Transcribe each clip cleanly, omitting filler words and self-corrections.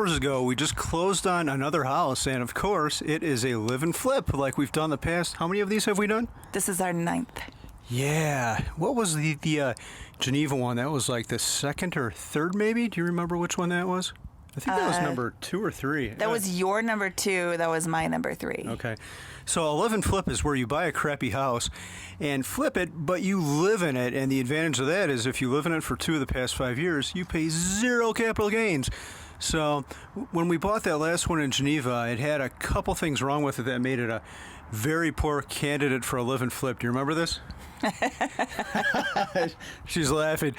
hours ago, we just closed on another house, and of course, it is a live and flip like we've done in the past. How many of these have we done? This is our 9th. Yeah. What was the Geneva one? That was like the second or third, maybe? Do you remember which one that was? I think that was number 2 or 3. That was your number 2. That was my number 3. Okay. So a live and flip is where you buy a crappy house and flip it, but you live in it. And the advantage of that is if you live in it for 2 of the past 5 years, you pay 0 capital gains. So when we bought that last one in Geneva, it had a couple things wrong with it that made it a very poor candidate for a live and flip. Do you remember this? She's laughing.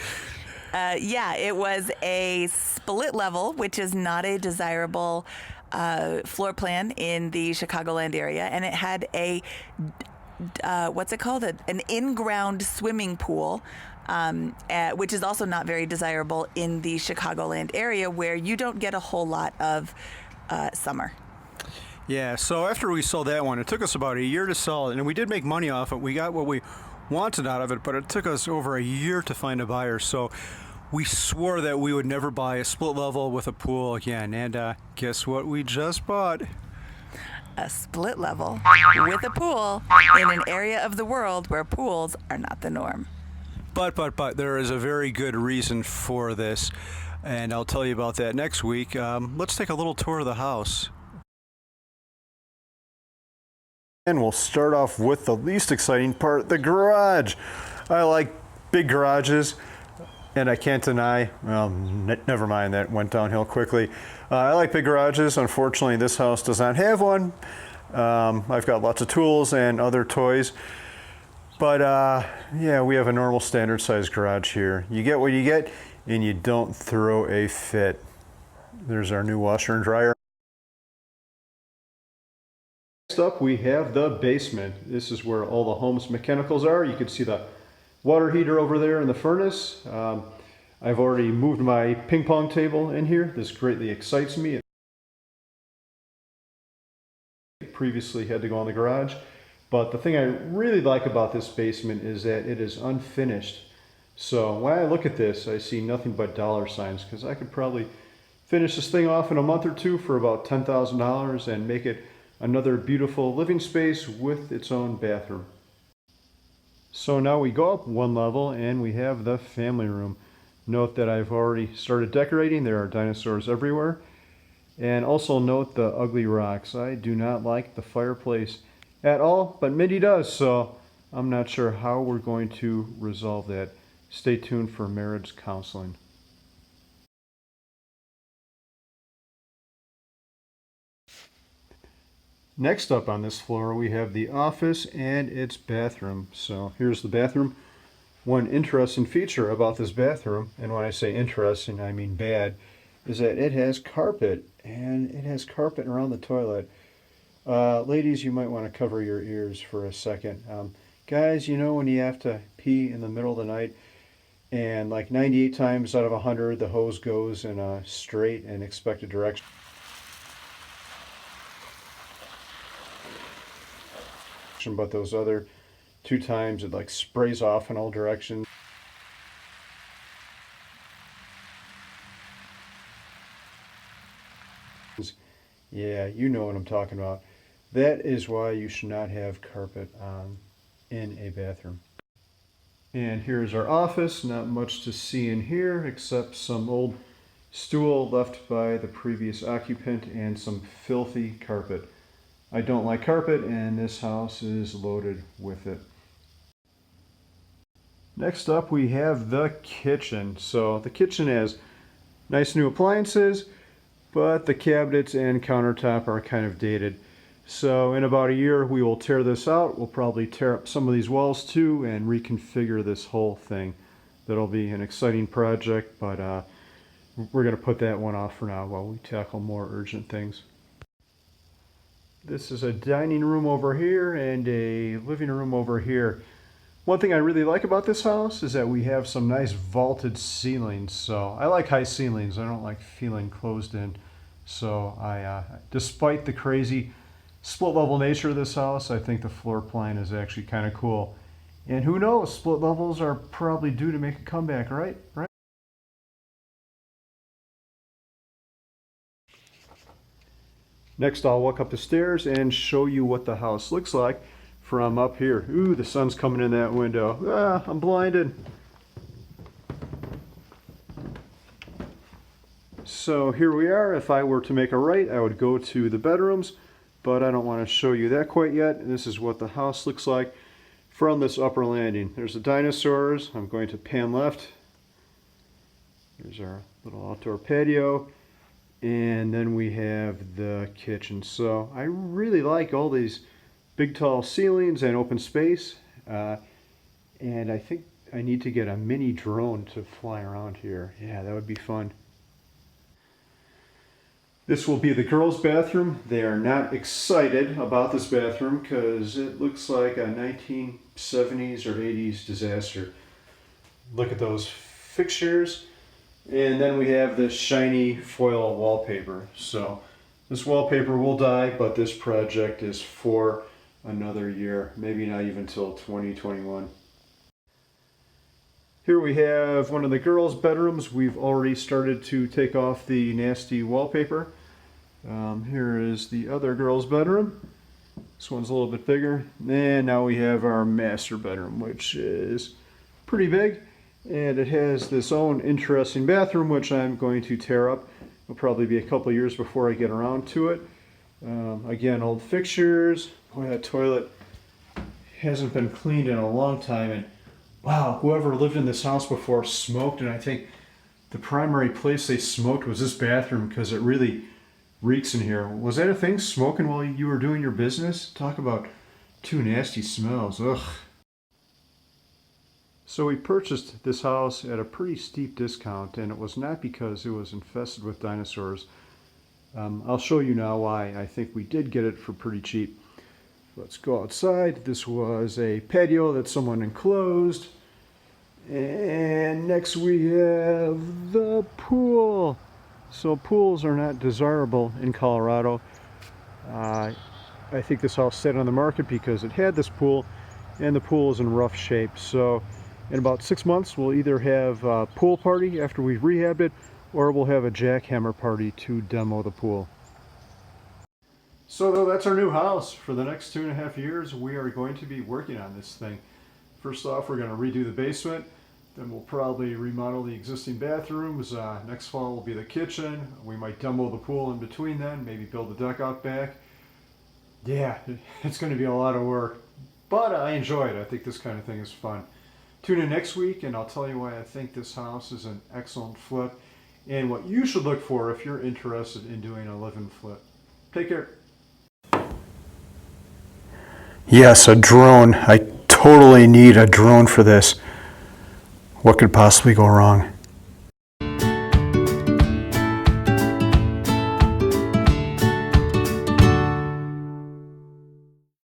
Yeah, it was a split level, which is not a desirable floor plan in the Chicagoland area. And it had a, what's it called? An in-ground swimming pool, which is also not very desirable in the Chicagoland area where you don't get a whole lot of summer. Yeah, so after we sold that one, it took us about a year to sell it, and we did make money off it. We got what we wanted out of it, but it took us over a year to find a buyer. So we swore that we would never buy a split level with a pool again. And guess what we just bought? A split level with a pool in an area of the world where pools are not the norm. But there is a very good reason for this, and I'll tell you about that next week. Let's take a little tour of the house. And we'll start off with the least exciting part, the garage. I like big garages, and I can't deny, well, never mind, that went downhill quickly. I like big garages. Unfortunately, this house does not have one. I've got lots of tools and other toys. But yeah, we have a normal standard size garage here. You get what you get, and you don't throw a fit. There's our new washer and dryer. Next up, we have the basement. This is where all the home's mechanicals are. You can see the water heater over there in the furnace. I've already moved my ping pong table in here. This greatly excites me. It previously had to go in the garage. But the thing I really like about this basement is that it is unfinished. So when I look at this, I see nothing but dollar signs, because I could probably finish this thing off in a month or two for about $10,000 and make it another beautiful living space with its own bathroom. So now we go up one level and we have the family room. Note that I've already started decorating. There are dinosaurs everywhere. And also note the ugly rocks. I do not like the fireplace at all, but Mindy does, so I'm not sure how we're going to resolve that. Stay tuned for marriage counseling. Next up on this floor, we have the office and its bathroom. So here's the bathroom. One interesting feature about this bathroom, and when I say interesting, I mean bad, is that it has carpet, and it has carpet around the toilet. Ladies, you might want to cover your ears for a second. Guys, you know when you have to pee in the middle of the night, and like 98 times out of 100, the hose goes in a straight and expected direction. But those other 2 times it like sprays off in all directions. Yeah, you know what I'm talking about. That is why you should not have carpet in a bathroom. And here's our office. Not much to see in here except some old stool left by the previous occupant and some filthy carpet. I don't like carpet, and this house is loaded with it. Next up, we have the kitchen. So the kitchen has nice new appliances, but the cabinets and countertop are kind of dated. So in about a year, we will tear this out. We'll probably tear up some of these walls too and reconfigure this whole thing. That'll be an exciting project, but we're going to put that one off for now while we tackle more urgent things. This is a dining room over here and a living room over here. One thing I really like about this house is that we have some nice vaulted ceilings. So I like high ceilings. I don't like feeling closed in. So despite the crazy split level nature of this house, I think the floor plan is actually kind of cool. And who knows, split levels are probably due to make a comeback, right? Next, I'll walk up the stairs and show you what the house looks like from up here. Ooh, the sun's coming in that window. Ah, I'm blinded. So here we are. If I were to make a right, I would go to the bedrooms, but I don't want to show you that quite yet. This is what the house looks like from this upper landing. There's the dinosaurs. I'm going to pan left. There's our little outdoor patio. And then we have the kitchen. So I really like all these big tall ceilings and open space. And I think I need to get a mini drone to fly around here. Yeah, that would be fun. This will be the girls' bathroom. They are not excited about this bathroom because it looks like a 1970s or 80s disaster. Look at those fixtures. And then we have this shiny foil wallpaper. So this wallpaper will die, but this project is for another year, maybe not even till 2021. Here we have one of the girls' bedrooms. We've already started to take off the nasty wallpaper. Here is the other girls' bedroom. This one's a little bit bigger. And now we have our master bedroom, which is pretty big. And it has this own interesting bathroom, which I'm going to tear up. It'll probably be a couple of years before I get around to it. Again, old fixtures. Boy, that toilet hasn't been cleaned in a long time. And wow, whoever lived in this house before smoked. And I think the primary place they smoked was this bathroom because it really reeks in here. Was that a thing, smoking while you were doing your business? Talk about two nasty smells. Ugh. So we purchased this house at a pretty steep discount, and it was not because it was infested with dinosaurs. I'll show you now why I think we did get it for pretty cheap. Let's go outside. This was a patio that someone enclosed. And next we have the pool. So pools are not desirable in Colorado. I think this house sat on the market because it had this pool, and the pool is in rough shape. So in about 6 months, we'll either have a pool party after we've rehabbed it, or we'll have a jackhammer party to demo the pool. So that's our new house. For the next 2.5 years, we are going to be working on this thing. First off, we're going to redo the basement. Then we'll probably remodel the existing bathrooms. Next fall will be the kitchen. We might demo the pool in between then, maybe build a deck out back. Yeah, it's going to be a lot of work, but I enjoy it. I think this kind of thing is fun. Tune in next week and I'll tell you why I think this house is an excellent flip and what you should look for if you're interested in doing a live-in flip. Take care. Yes, a drone. I totally need a drone for this. What could possibly go wrong?